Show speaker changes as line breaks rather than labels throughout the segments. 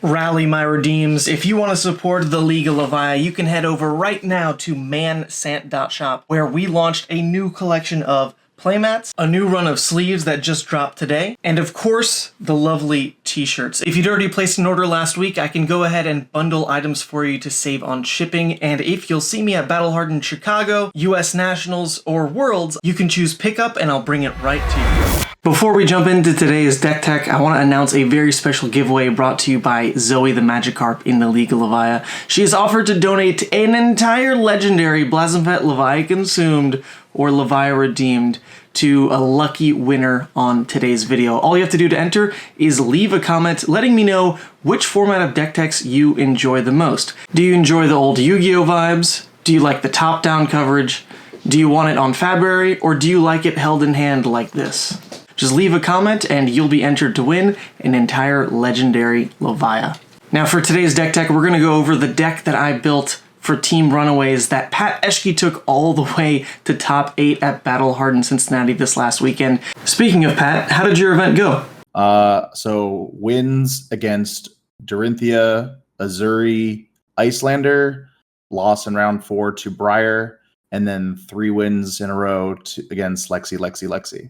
Rally my redeems. If you want to support the League of Levia, you can head over right now to mansant.shop, where we launched a new collection of playmats, a new run of sleeves that just dropped today, and of course, the lovely t-shirts. If you'd already placed an order last week, I can go ahead and bundle items for you to save on shipping, and if you'll see me at Battle Hardened Chicago, US Nationals, or Worlds, you can choose pickup and I'll bring it right to you. Before we jump into today's deck tech, I want to announce a very special giveaway brought to you by Zoe the Magikarp in the League of Levia. She has offered to donate an entire legendary Blazenfet Levia Consumed or Levia Redeemed to a lucky winner on today's video. All you have to do to enter is leave a comment letting me know which format of deck techs you enjoy the most. Do you enjoy the old Yu-Gi-Oh vibes? Do you like the top-down coverage? Do you want it on February, or do you like it held in hand like this? Just leave a comment and you'll be entered to win an entire legendary Levia. Now for today's deck tech, we're going to go over the deck that I built for Team Runaways that Pat Eschke took all the way to top 8 at Battle Hardened Cincinnati this last weekend. Speaking of Pat, how did your event go?
So wins against Dorinthia, Azuri, Icelander, loss in round 4 to Briar, and then 3 wins in a row against Lexi.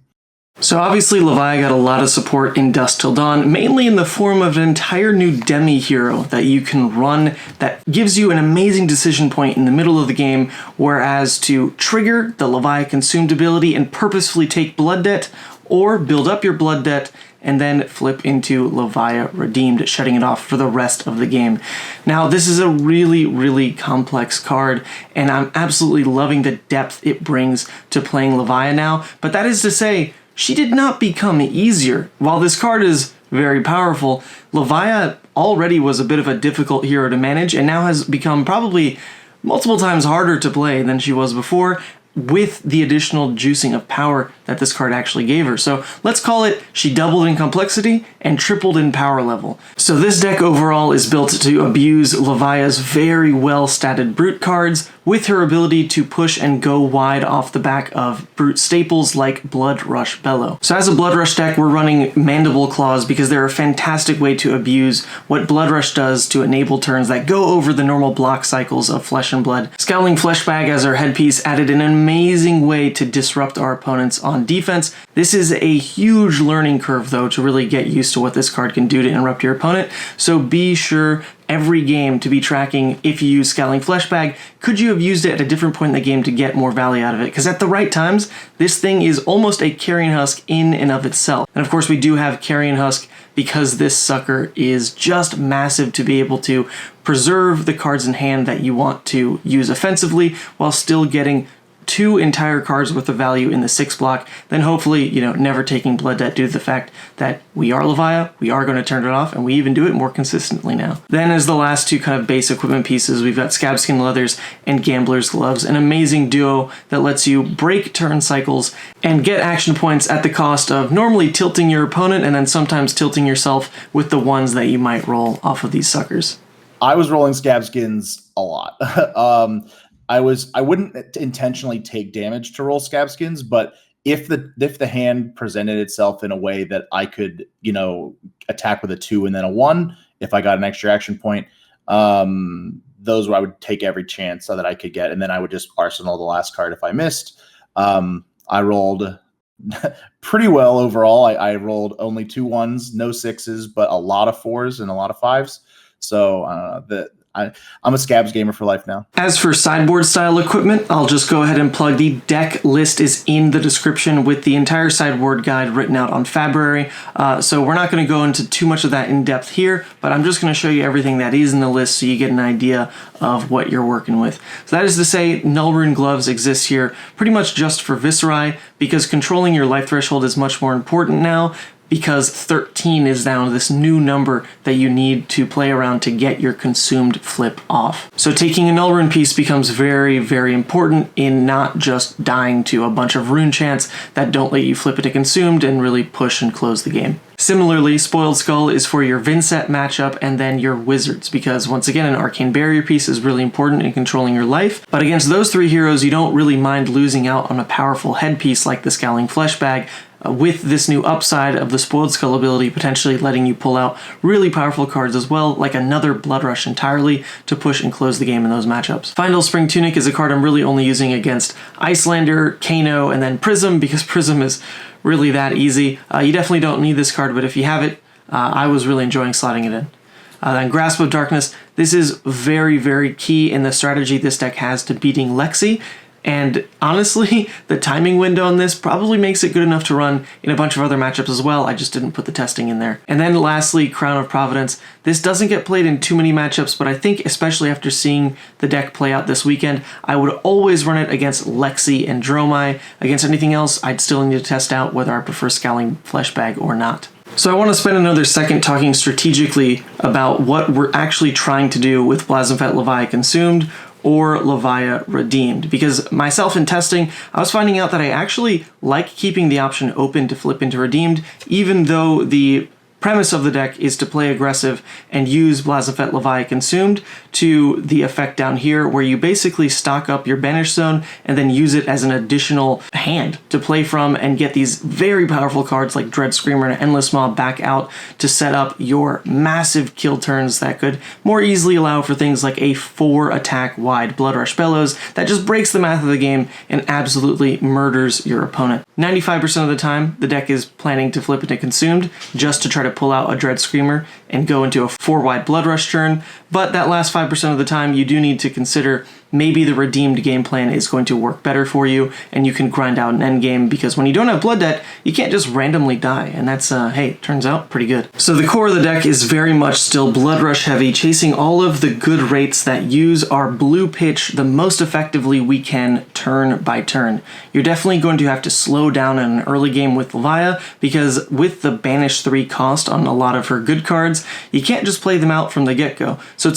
So obviously Levia got a lot of support in Dusk Till Dawn, mainly in the form of an entire new Demi-Hero that you can run that gives you an amazing decision point in the middle of the game, whereas to trigger the Levia Consumed ability and purposefully take Blood Debt, or build up your Blood Debt and then flip into Levia Redeemed, shutting it off for the rest of the game. Now, this is a really, really complex card, and I'm absolutely loving the depth it brings to playing Levia now, but that is to say, she did not become easier. While this card is very powerful, Levia already was a bit of a difficult hero to manage and now has become probably multiple times harder to play than she was before, with the additional juicing of power that this card actually gave her. So let's call it she doubled in complexity and tripled in power level. So this deck overall is built to abuse Levia's very well statted brute cards with her ability to push and go wide off the back of brute staples like Blood Rush Bellow. So as a Blood Rush deck, we're running Mandible Claws because they're a fantastic way to abuse what Blood Rush does to enable turns that go over the normal block cycles of Flesh and Blood. Scowling Fleshbag as our headpiece added an amazing way to disrupt our opponents on defense. This is a huge learning curve though to really get used to what this card can do to interrupt your opponent, so be sure every game to be tracking if you use Scowling Fleshbag, could you have used it at a different point in the game to get more value out of it? Because at the right times, this thing is almost a Carrion Husk in and of itself. And of course we do have Carrion Husk because this sucker is just massive to be able to preserve the cards in hand that you want to use offensively while still getting 2 entire cards worth of value in the 6 block, then hopefully, never taking Blood Debt due to the fact that we are Levia, we are going to turn it off, and we even do it more consistently now. Then as the last 2 kind of base equipment pieces, we've got Scabskin Leathers and Gambler's Gloves, an amazing duo that lets you break turn cycles and get action points at the cost of normally tilting your opponent and then sometimes tilting yourself with the ones that you might roll off of these suckers.
I was rolling Scabskins a lot. I wouldn't intentionally take damage to roll Scabskins, but if the hand presented itself in a way that I could, attack with a 2 and then a 1, if I got an extra action point, those I would take every chance so that I could get, and then I would just arsenal the last card if I missed. I rolled pretty well overall. I rolled only 2 1s, no 6s, but a lot of 4s and a lot of 5s. So I'm a Scabs gamer for life now.
As for sideboard style equipment, I'll just go ahead and plug the deck list is in the description with the entire sideboard guide written out on February. So we're not going to go into too much of that in depth here, but I'm just going to show you everything that is in the list so you get an idea of what you're working with. So that is to say, Null Rune Gloves exist here pretty much just for Viscerai because controlling your life threshold is much more important now, because 13 is now this new number that you need to play around to get your consumed flip off. So taking a Null Rune piece becomes very, very important in not just dying to a bunch of rune chants that don't let you flip it to consumed and really push and close the game. Similarly, Spoiled Skull is for your Vincent matchup and then your Wizards, because once again, an Arcane Barrier piece is really important in controlling your life. But against those 3 heroes, you don't really mind losing out on a powerful headpiece like the Scowling Fleshbag, with this new upside of the Spoiled Skull ability potentially letting you pull out really powerful cards as well, like another Blood Rush entirely to push and close the game in those matchups. Final Spring Tunic is a card I'm really only using against Icelander, Kano, and then Prism, because Prism is really that easy. You definitely don't need this card, but if you have it, I was really enjoying slotting it in. Then Grasp of Darkness, this is very, very key in the strategy this deck has to beating Lexi, and honestly, the timing window on this probably makes it good enough to run in a bunch of other matchups as well. I just didn't put the testing in there. And then lastly, Crown of Providence. This doesn't get played in too many matchups, but I think especially after seeing the deck play out this weekend, I would always run it against Lexi and Dromai. Against anything else, I'd still need to test out whether I prefer Scowling Fleshbag or not. So I want to spend another second talking strategically about what we're actually trying to do with Blasphemfet Levia Consumed or Levia Redeemed, because myself in testing, I was finding out that I actually like keeping the option open to flip into Redeemed, even though the premise of the deck is to play aggressive and use Blasphemfet Levia Consumed to the effect down here, where you basically stock up your Banish Zone and then use it as an additional hand to play from and get these very powerful cards like Dread Screamer and Endless Mob back out to set up your massive kill turns that could more easily allow for things like a 4-attack wide Blood Rush Bellows that just breaks the math of the game and absolutely murders your opponent. 95% of the time, the deck is planning to flip into Consumed just to try to pull out a Dread Screamer and go into a 4-wide Blood Rush turn, but that last 5% of the time you do need to consider maybe the Redeemed game plan is going to work better for you and you can grind out an endgame, because when you don't have Blood Debt, you can't just randomly die, and that's, hey, turns out pretty good. So the core of the deck is very much still Blood Rush heavy, chasing all of the good rates that use our blue pitch the most effectively we can turn by turn. You're definitely going to have to slow down in an early game with Levia, because with the Banish 3 cost on a lot of her good cards, you can't just play them out from the get-go. So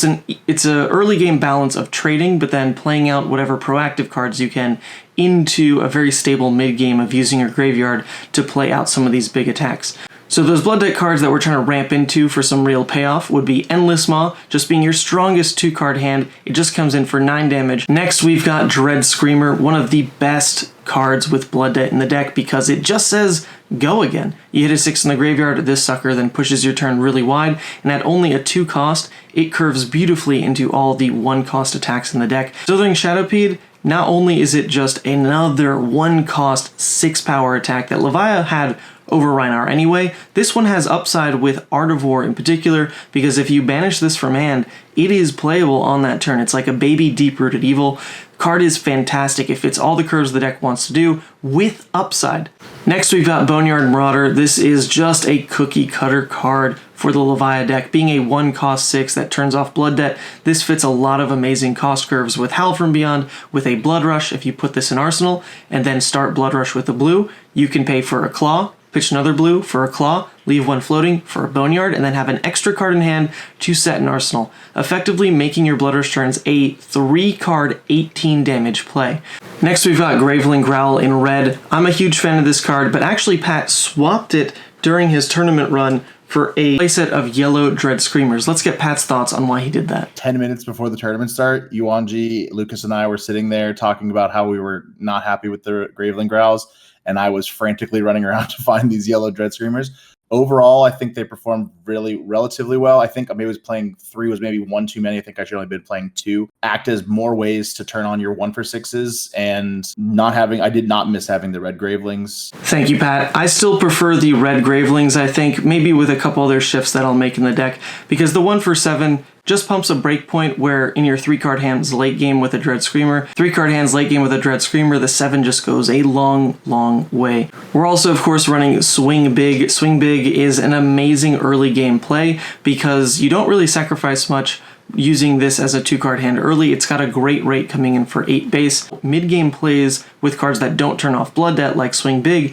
it's a early game balance of trading, but then playing out whatever proactive cards you can into a very stable mid-game of using your graveyard to play out some of these big attacks. So those Blood Debt cards that we're trying to ramp into for some real payoff would be Endless Maw, just being your strongest 2-card hand. It just comes in for 9 damage. Next, we've got Dread Screamer, one of the best cards with Blood Debt in the deck, because it just says go again. You hit a 6 in the graveyard, this sucker then pushes your turn really wide, and at only a 2 cost, it curves beautifully into all the 1 cost attacks in the deck. Slithering Shadowpede, not only is it just another 1 cost 6 power attack that Levia had over Rhinar anyway, this one has upside with Artivore in particular, because if you banish this from hand, it is playable on that turn. It's like a baby Deep-Rooted Evil. Card is fantastic. It fits all the curves the deck wants to do with upside. Next, we've got Boneyard Marauder. This is just a cookie cutter card for the Levia deck. Being a 1 cost 6 that turns off Blood Debt, this fits a lot of amazing cost curves with Howl from Beyond, with a Blood Rush. If you put this in Arsenal and then start Blood Rush with a blue, you can pay for a Claw, pitch another blue for a Claw, leave 1 floating for a Boneyard, and then have an extra card in hand to set an Arsenal, effectively making your Blood Rush turns a 3-card 18 damage play. Next, we've got Graveling Growl in red. I'm a huge fan of this card, but actually Pat swapped it during his tournament run for a playset of yellow Dread Screamers. Let's get Pat's thoughts on why he did that.
10 minutes before the tournament start, Yuanji, Lucas, and I were sitting there talking about how we were not happy with the Graveling Growls, and I was frantically running around to find these yellow Dread Screamers. Overall, I think they performed relatively well. I think maybe I was playing 3 was maybe 1 too many. I think I should only been playing 2. Act as more ways to turn on your 1-for-6s, and I did not miss having the red Gravelings.
Thank you, Pat. I still prefer the red Gravelings, I think, maybe with a couple other shifts that I'll make in the deck, because the 1-for-7 just pumps a breakpoint where in your 3-card hands late game with a Dread Screamer, 3-card hands late game with a Dread Screamer, the 7 just goes a long, long way. We're also, of course, running Swing Big. Swing Big is an amazing early game play because you don't really sacrifice much using this as a 2-card hand early. It's got a great rate coming in for 8 base. Mid-game plays with cards that don't turn off Blood Debt like Swing Big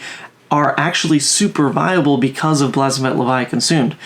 are actually super viable because of Blasphemfet Levia Consumed.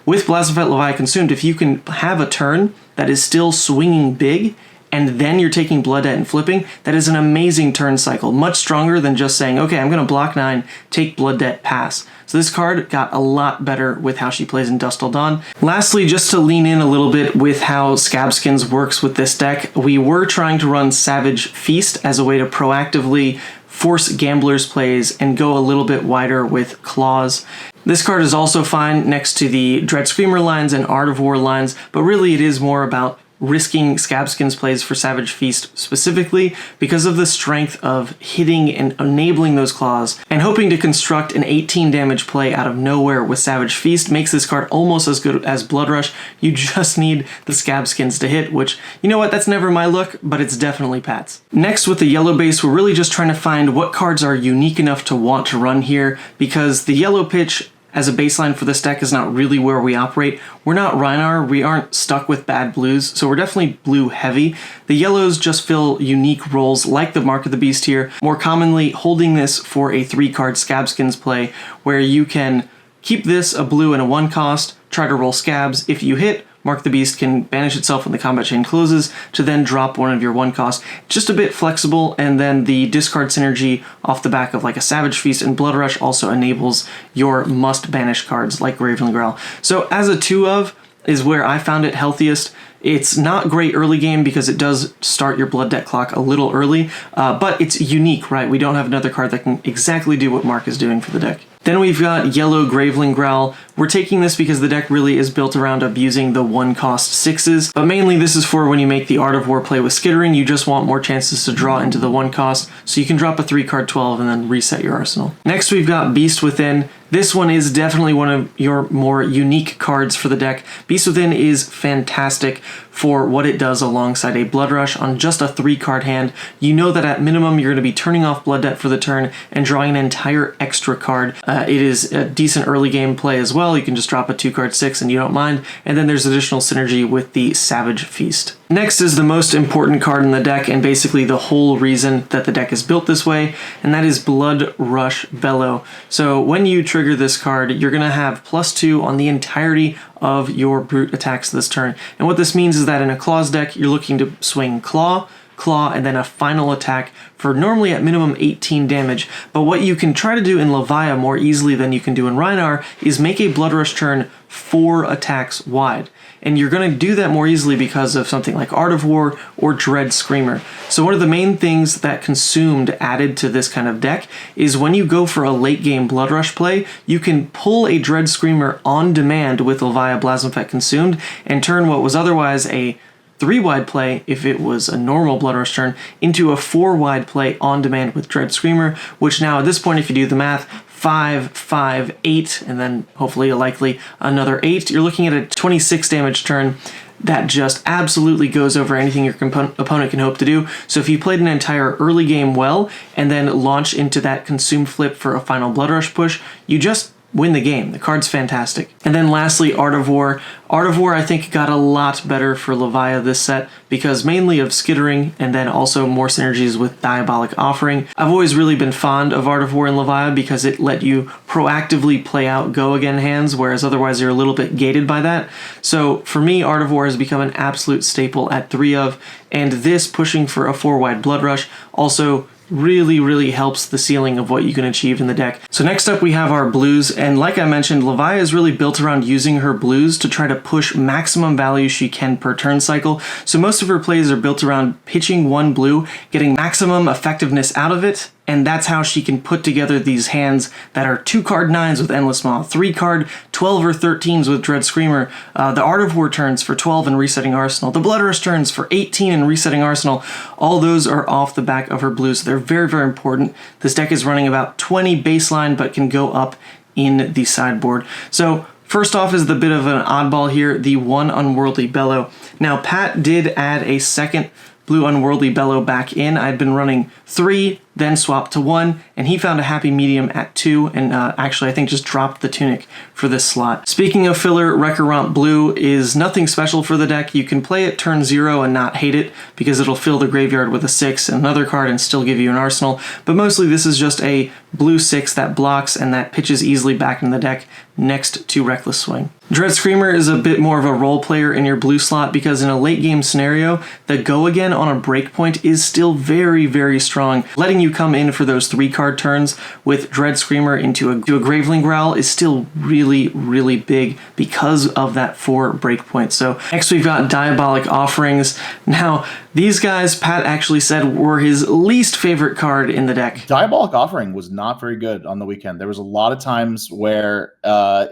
With Blasphemfet Levia Consumed, if you can have a turn that is still swinging big, and then you're taking Blood Debt and flipping, that is an amazing turn cycle. Much stronger than just saying, okay, I'm going to block 9, take Blood Debt, pass. So this card got a lot better with how she plays in Dusk Till Dawn. Lastly, just to lean in a little bit with how Scabskins works with this deck, we were trying to run Savage Feast as a way to proactively force gamblers' plays and go a little bit wider with claws. This card is also fine next to the Dread Screamer lines and Art of War lines, but really it is more about risking Scabskins plays for Savage Feast specifically because of the strength of hitting and enabling those claws, and hoping to construct an 18 damage play out of nowhere with Savage Feast makes this card almost as good as Blood Rush. You just need the Scabskins to hit, which, you know what, that's never my look, but it's definitely Pat's. Next, with the yellow base, we're really just trying to find what cards are unique enough to want to run here, because the yellow pitch as a baseline for this deck is not really where we operate. We're not Rhinar, we aren't stuck with bad blues, so we're definitely blue heavy. The yellows just fill unique roles like the Mark of the Beast here, more commonly holding this for a 3-card Scabskins play, where you can keep this a blue and a 1 cost, try to roll Scabs. If you hit, Mark the Beast can banish itself when the combat chain closes to then drop one of your 1 cost. Just a bit flexible, and then the discard synergy off the back of like a Savage Feast and Blood Rush also enables your must banish cards like Graveling Growl. So as a 2 of is where I found it healthiest. It's not great early game because it does start your Blood Debt clock a little early, but it's unique, right? We don't have another card that can exactly do what Mark is doing for the deck. Then we've got Yellow Graveling Growl. We're taking this because the deck really is built around abusing the 1-cost 6s, but mainly this is for when you make the Art of War play with Skittering, you just want more chances to draw into the 1-cost, so you can drop a 3-card 12 and then reset your arsenal. Next we've got Beast Within. This one is definitely one of your more unique cards for the deck. Beast Within is fantastic for what it does alongside a Blood Rush on just a 3-card hand. You know that at minimum you're going to be turning off Blood Debt for the turn and drawing an entire extra card. It is a decent early game play as well. You can just drop a 2-card 6 and you don't mind. And then there's additional synergy with the Savage Feast. Next is the most important card in the deck, and basically the whole reason that the deck is built this way, and that is Blood Rush Bellow. So when you trigger this card, you're going to have +2 on the entirety of your brute attacks this turn. And what this means is that in a Claws deck, you're looking to swing Claw, and then a final attack for normally at minimum 18 damage. But what you can try to do in Levia more easily than you can do in Rhinar is make a Blood Rush turn 4 attacks wide. And you're going to do that more easily because of something like Art of War or Dread Screamer. So one of the main things that Consumed added to this kind of deck is when you go for a late game Blood Rush play, you can pull a Dread Screamer on demand with Levia Blasphemous Consumed and turn what was otherwise a 3-wide play, if it was a normal Blood Rush turn, into a 4-wide play on demand with Dread Screamer, which now at this point, if you do the math, 5, 5, 8, and then hopefully likely another 8, you're looking at a 26 damage turn that just absolutely goes over anything your opponent can hope to do. So if you played an entire early game well, and then launch into that Consume flip for a final Blood Rush push, you just win the game. The card's fantastic. And then lastly, Art of War. Art of War, I think, got a lot better for Levia this set because mainly of Skittering and then also more synergies with Diabolic Offering. I've always really been fond of Art of War in Levia because it let you proactively play out go again hands, whereas otherwise you're a little bit gated by that. So for me, Art of War has become an absolute staple at 3 of, and this pushing for a 4-wide Blood Rush also really helps the ceiling of what you can achieve in the deck. So next up we have our blues, and like I mentioned, Levia is really built around using her blues to try to push maximum value she can per turn cycle. So most of her plays are built around pitching 1 blue, getting maximum effectiveness out of it, and that's how she can put together these hands that are 2-card 9s with Endless Maw, 3-card 12 or 13s with Dread Screamer, the Art of War turns for 12 and Resetting Arsenal, the Blood Rush turns for 18 and Resetting Arsenal. All those are off the back of her blues. They're very important. This deck is running about 20 baseline, but can go up in the sideboard. So first off is the bit of an oddball here, the 1 Unworldly Bellow. Now Pat did add a second Blue Unworldly Bellow back in. I'd been running 3, then swapped to 1, and he found a happy medium at 2, and actually I think just dropped the Tunic for this slot. Speaking of filler, Recurrent Blue is nothing special for the deck. You can play it turn 0 and not hate it, because it'll fill the graveyard with a 6 and another card and still give you an arsenal, but mostly this is just a blue 6 that blocks and that pitches easily back in the deck next to Reckless Swing. Dread Screamer is a bit more of a role player in your blue slot because in a late game scenario, the go again on a breakpoint is still very, very strong. Letting you come in for those 3-card turns with Dread Screamer into a Graveling Growl is still really, really big because of that 4 breakpoint. So next we've got Diabolic Offerings. Now, these guys, Pat actually said, were his least favorite card in the deck.
Diabolic Offering was not very good on the weekend. There was a lot of times where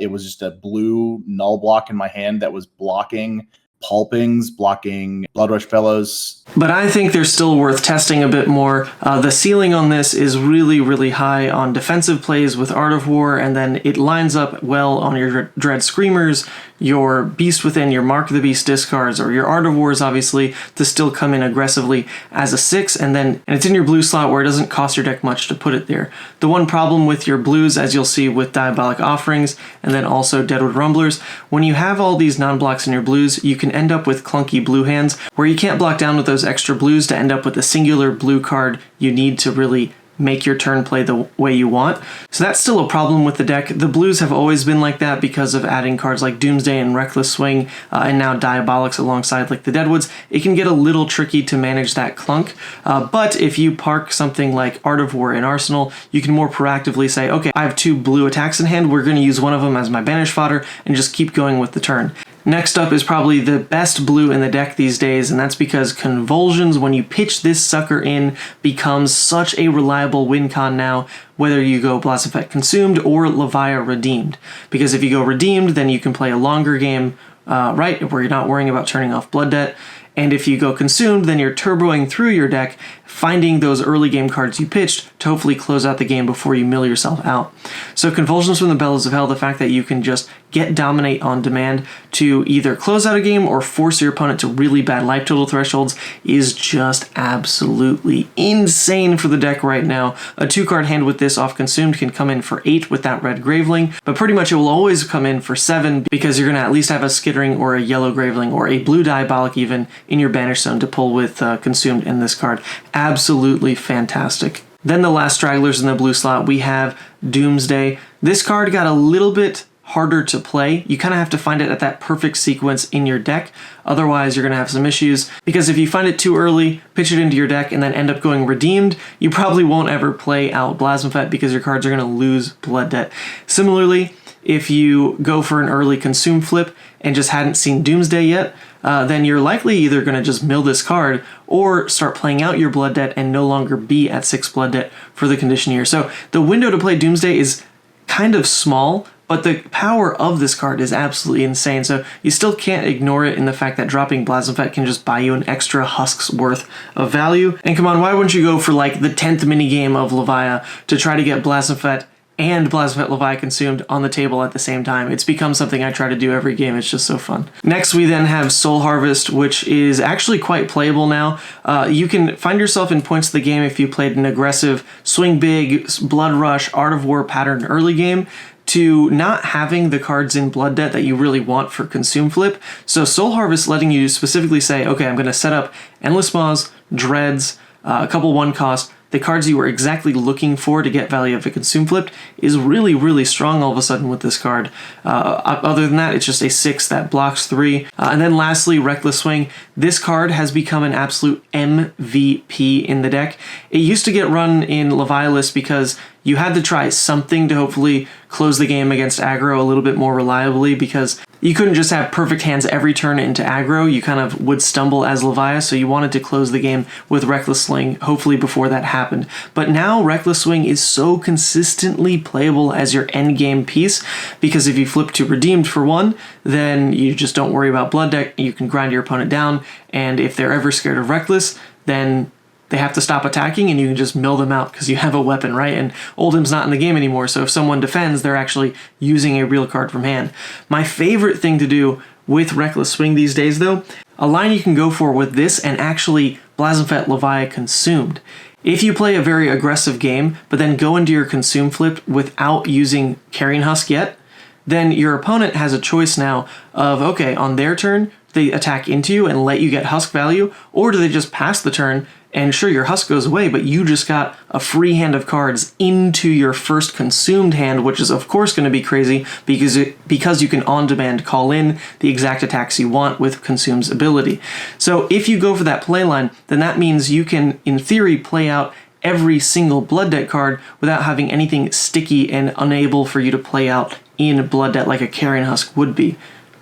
it was just a blue null block in my hand that was blocking Pulpings, blocking Bloodrush Bellows.
But I think they're still worth testing a bit more. The ceiling on this is really, really high on defensive plays with Art of War, and then it lines up well on your Dread Screamers, your Beast Within, your Mark of the Beast discards, or your Art of Wars, obviously, to still come in aggressively as a 6, and it's in your blue slot where it doesn't cost your deck much to put it there. The one problem with your blues, as you'll see with Diabolic Offerings, and then also Deadwood Rumblers, when you have all these non-blocks in your blues, you can end up with clunky blue hands, where you can't block down with those extra blues to end up with a singular blue card you need to really make your turn play the way you want. So that's still a problem with the deck. The blues have always been like that because of adding cards like Doomsday and Reckless Swing, and now Diabolics alongside like the Deadwoods. It can get a little tricky to manage that clunk, but if you park something like Art of War in Arsenal, you can more proactively say, okay, I have 2 blue attacks in hand, we're going to use one of them as my banish fodder, and just keep going with the turn. Next up is probably the best blue in the deck these days, and that's because Convulsions, when you pitch this sucker in, becomes such a reliable win con now, whether you go Blasphemous Consumed or Levia Redeemed. Because if you go Redeemed, then you can play a longer game, right, where you're not worrying about turning off Blood Debt. And if you go Consumed, then you're turboing through your deck, finding those early game cards you pitched to hopefully close out the game before you mill yourself out. So Convulsions from the Bellows of Hell, the fact that you can just get Dominate on demand to either close out a game or force your opponent to really bad life total thresholds is just absolutely insane for the deck right now. A 2-card hand with this off Consumed can come in for 8 with that red Graveling, but pretty much it will always come in for 7 because you're going to at least have a Skittering or a yellow Graveling or a blue Diabolic even in your Banish Zone to pull with Consumed in this card. Absolutely fantastic. Then the last stragglers in the blue slot, we have Doomsday. This card got a little bit harder to play. You kind of have to find it at that perfect sequence in your deck. Otherwise, you're going to have some issues, because if you find it too early, pitch it into your deck, and then end up going Redeemed, you probably won't ever play out Blasphemous because your cards are going to lose Blood Debt. Similarly, if you go for an early Consume flip and just hadn't seen Doomsday yet, then you're likely either going to just mill this card or start playing out your Blood Debt and no longer be at 6 Blood Debt for the condition here. So the window to play Doomsday is kind of small, but the power of this card is absolutely insane. So you still can't ignore it in the fact that dropping Blasphemous can just buy you an extra husk's worth of value. And come on, why wouldn't you go for like the 10th minigame of Levia to try to get Blasphemous and Blasphemous Levia Consumed on the table at the same time? It's become something I try to do every game. It's just so fun. Next, we then have Soul Harvest, which is actually quite playable now. You can find yourself in points of the game if you played an aggressive Swing Big, Blood Rush, Art of War pattern early game, to not having the cards in Blood Debt that you really want for Consume Flip. So Soul Harvest letting you specifically say, okay, I'm going to set up Endless Maws, Dreads, a couple 1-cost, the cards you were exactly looking for to get value of a Consume Flipped is really, really strong all of a sudden with this card. Other than that, it's just a 6 that blocks 3. And then lastly, Reckless Swing. This card has become an absolute MVP in the deck. It used to get run in Levia lists because you had to try something to hopefully close the game against aggro a little bit more reliably, because you couldn't just have perfect hands every turn into aggro. You kind of would stumble as Levia, so you wanted to close the game with Reckless Swing, hopefully before that happened. But now Reckless Swing is so consistently playable as your endgame piece, because if you flip to Redeemed for 1, then you just don't worry about Blood Deck, you can grind your opponent down, and if they're ever scared of Reckless, then they have to stop attacking and you can just mill them out because you have a weapon, right? And Oldham's not in the game anymore, so if someone defends, they're actually using a real card from hand. My favorite thing to do with Reckless Swing these days, though, a line you can go for with this and actually Blasphemous Levia Consumed. If you play a very aggressive game, but then go into your Consume Flip without using Carrion Husk yet, then your opponent has a choice now of, okay, on their turn, they attack into you and let you get Husk value, or do they just pass the turn And sure, your husk goes away, but you just got a free hand of cards into your first consumed hand, which is of course going to be crazy because you can on-demand call in the exact attacks you want with Consume's ability. So if you go for that play line, then that means you can, in theory, play out every single Blood Debt card without having anything sticky and unable for you to play out in Blood Debt like a Carrion Husk would be.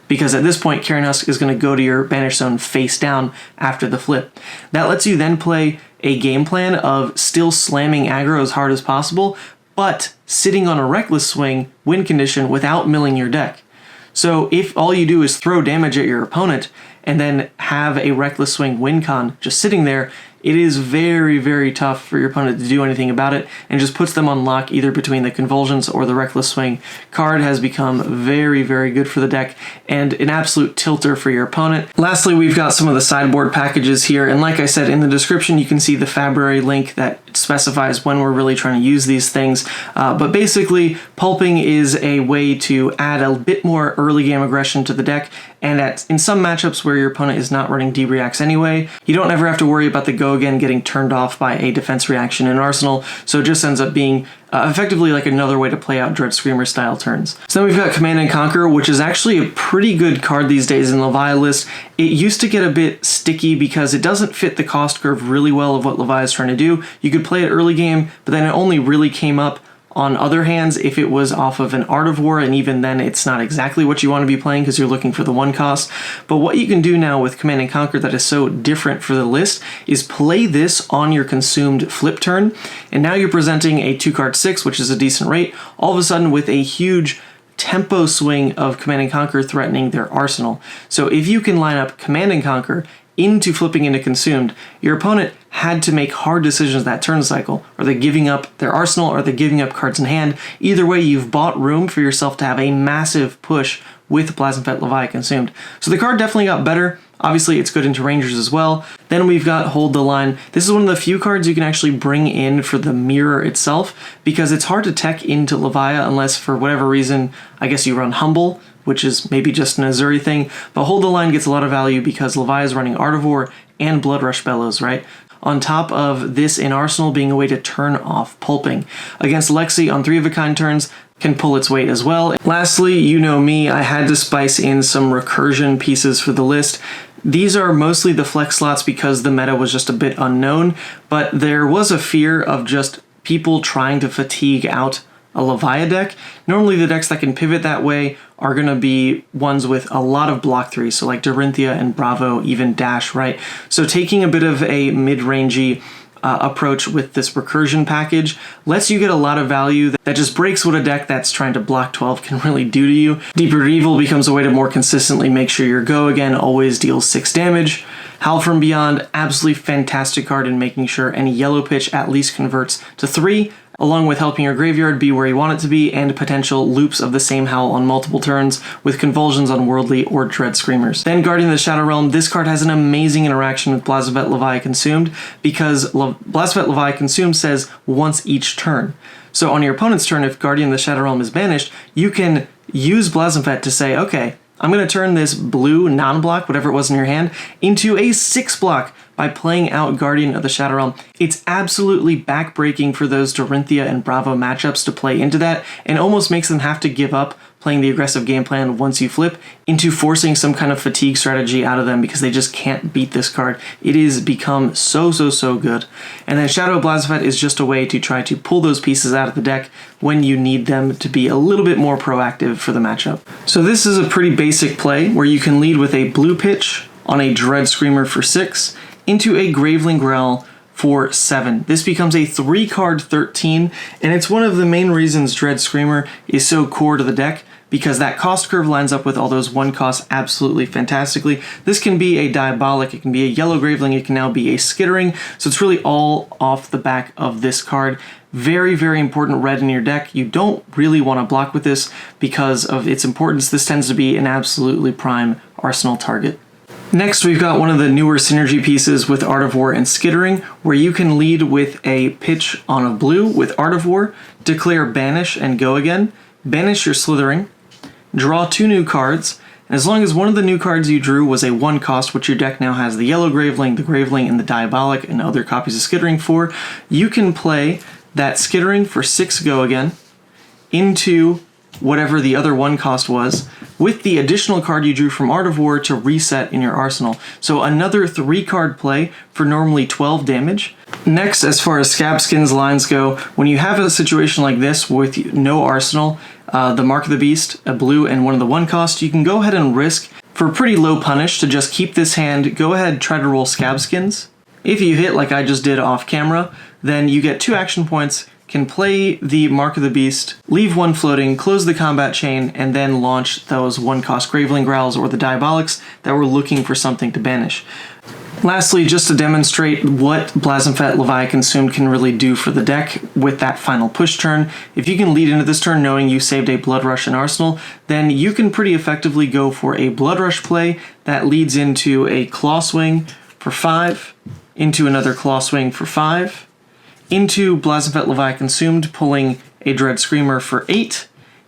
Because at this point, Carrion Husk is going to go to your Banish Zone face down after the flip. That lets you then play a game plan of still slamming aggro as hard as possible, but sitting on a Reckless Swing win condition without milling your deck. So if all you do is throw damage at your opponent and then have a Reckless Swing win con just sitting there, it is very, very tough for your opponent to do anything about it, and just puts them on lock either between the Convulsions or the Reckless Swing. Card has become very, very good for the deck, and an absolute tilter for your opponent. Lastly, we've got some of the sideboard packages here, and like I said, in the description you can see the February link that specifies when we're really trying to use these things. But basically, pulping is a way to add a bit more early game aggression to the deck, and in some matchups where your opponent is not running D-Reacts anyway, you don't ever have to worry about the go again getting turned off by a defense reaction in Arsenal, so it just ends up being effectively like another way to play out Dread Screamer style turns. So then we've got Command and Conquer, which is actually a pretty good card these days in Levia list. It used to get a bit sticky because it doesn't fit the cost curve really well of what Levia is trying to do. You could play it early game, but then it only really came up on other hands if it was off of an Art of War, and even then it's not exactly what you want to be playing because you're looking for the one cost. But what you can do now with Command and Conquer that is so different for the list is play this on your consumed flip turn, and now you're presenting a 2-card 6, which is a decent rate, all of a sudden with a huge tempo swing of Command and Conquer threatening their arsenal. So if you can line up Command and Conquer into flipping into consumed, your opponent had to make hard decisions that turn cycle. Are they giving up their arsenal? Or are they giving up cards in hand? Either way, you've bought room for yourself to have a massive push with Plasmafet Levia consumed. So the card definitely got better. Obviously, it's good into Rangers as well. Then we've got Hold the Line. This is one of the few cards you can actually bring in for the mirror itself, because it's hard to tech into Levia unless, for whatever reason, I guess you run Humble, which is maybe just an Azuri thing. But Hold the Line gets a lot of value because Levia is running Art of War and Bloodrush Bellows, right? On top of this in Arsenal being a way to turn off pulping. Against Lexi on 3-of-a-kind turns, can pull its weight as well. Lastly, you know me, I had to spice in some recursion pieces for the list. These are mostly the flex slots because the meta was just a bit unknown, but there was a fear of just people trying to fatigue out a Levia deck. Normally the decks that can pivot that way are going to be ones with a lot of block 3, so like Dorinthia and Bravo, even Dash, right? So taking a bit of a mid-rangey approach with this recursion package lets you get a lot of value that just breaks what a deck that's trying to block 12 can really do to you. Deeper Evil becomes a way to more consistently make sure your go again always deals 6 damage. Howl from Beyond, absolutely fantastic card in making sure any yellow pitch at least converts to 3, along with helping your graveyard be where you want it to be, and potential loops of the same Howl on multiple turns, with Convulsions on Worldly or Dread Screamers. Then Guardian of the Shadow Realm, this card has an amazing interaction with Plasmafet Levia Consumed, because Plasmafet Levia Consumed says once each turn. So on your opponent's turn, if Guardian of the Shadow Realm is banished, you can use Plasmafet to say, okay, I'm going to turn this blue non-block, whatever it was in your hand, into a 6-block by playing out Guardian of the Shadow Realm. It's absolutely backbreaking for those Dorinthia and Bravo matchups to play into that, and almost makes them have to give up playing the aggressive game plan once you flip into forcing some kind of fatigue strategy out of them because they just can't beat this card. It has become so good. And then Shadow Plasmafet is just a way to try to pull those pieces out of the deck when you need them to be a little bit more proactive for the matchup. So this is a pretty basic play where you can lead with a blue pitch on a Dread Screamer for 6 into a Graveling Growl for 7. This becomes a 3-card 13, and it's one of the main reasons Dread Screamer is so core to the deck, because that cost curve lines up with all those 1 costs absolutely fantastically. This can be a Diabolic, it can be a Yellow Graveling, it can now be a Skittering, so it's really all off the back of this card. Very important red in your deck. You don't really want to block with this because of its importance. This tends to be an absolutely prime Arsenal target. Next, we've got one of the newer synergy pieces with Art of War and Skittering, where you can lead with a pitch on a blue with Art of War, declare Banish and go again, banish your Slithering, draw 2 new cards, And as long as one of the new cards you drew was a 1 cost, which your deck now has the Yellow Graveling, the Graveling, and the Diabolic, and other copies of Skittering for, you can play that Skittering for 6 go again into whatever the other 1 cost was, with the additional card you drew from Art of War to reset in your arsenal. So another 3-card play for normally 12 damage. Next, as far as Scabskins lines go, when you have a situation like this with no arsenal, the Mark of the Beast, a blue, and one of the 1 cost, you can go ahead and risk, for pretty low punish, to just keep this hand, go ahead, try to roll Scabskins. If you hit like I just did off camera, then you get 2 action points, can play the Mark of the Beast, leave 1 floating, close the combat chain, and then launch those 1-cost Graveling Growls or the Diabolics that were looking for something to banish. Lastly, just to demonstrate what Blazenfet Levia Consumed can really do for the deck with that final push turn, if you can lead into this turn knowing you saved a Blood Rush in Arsenal, then you can pretty effectively go for a Blood Rush play that leads into a Claw Swing for 5, into another Claw Swing for 5, into Blazenfet Levia Consumed, pulling a Dread Screamer for 8,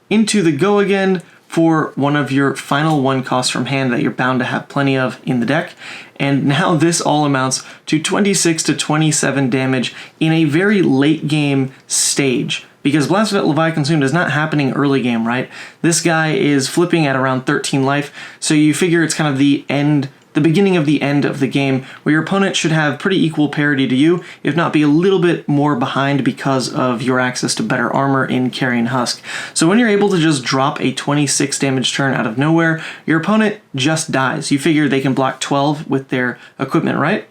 into the Go Again for one of your final 1 costs from hand that you're bound to have plenty of in the deck. And now this all amounts to 26 to 27 damage in a very late game stage. Because Blazenfet Levia Consumed is not happening early game, right? This guy is flipping at around 13 life, so you figure it's kind of the beginning of the end of the game, where your opponent should have pretty equal parity to you, if not be a little bit more behind because of your access to better armor in Carrion Husk. So when you're able to just drop a 26 damage turn out of nowhere, your opponent just dies. You figure they can block 12 with their equipment, right?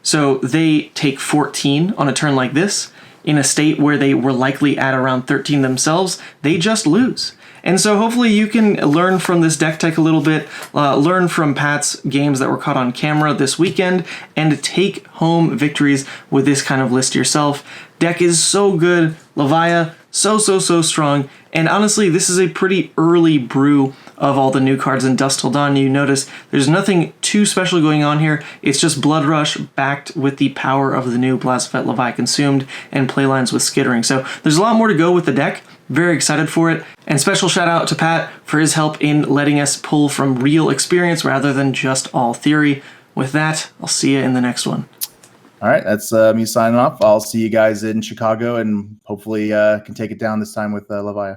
So they take 14 on a turn like this. In a state where they were likely at around 13 themselves, they just lose. And so hopefully you can learn from this deck tech a little bit, learn from Pat's games that were caught on camera this weekend, and take home victories with this kind of list yourself. Deck is so good, Levia, so strong, and honestly, this is a pretty early brew of all the new cards in Dusk Till Dawn. You notice there's nothing too special going on here. It's just Blood Rush backed with the power of the new Blazenfet Levia Consumed and Playlines with Skittering. So there's a lot more to go with the deck. Very excited for it. And special shout out to Pat for his help in letting us pull from real experience rather than just all theory. With that, I'll see you in the next one.
All right, that's me signing off. I'll see you guys in Chicago and hopefully can take it down this time with Levia.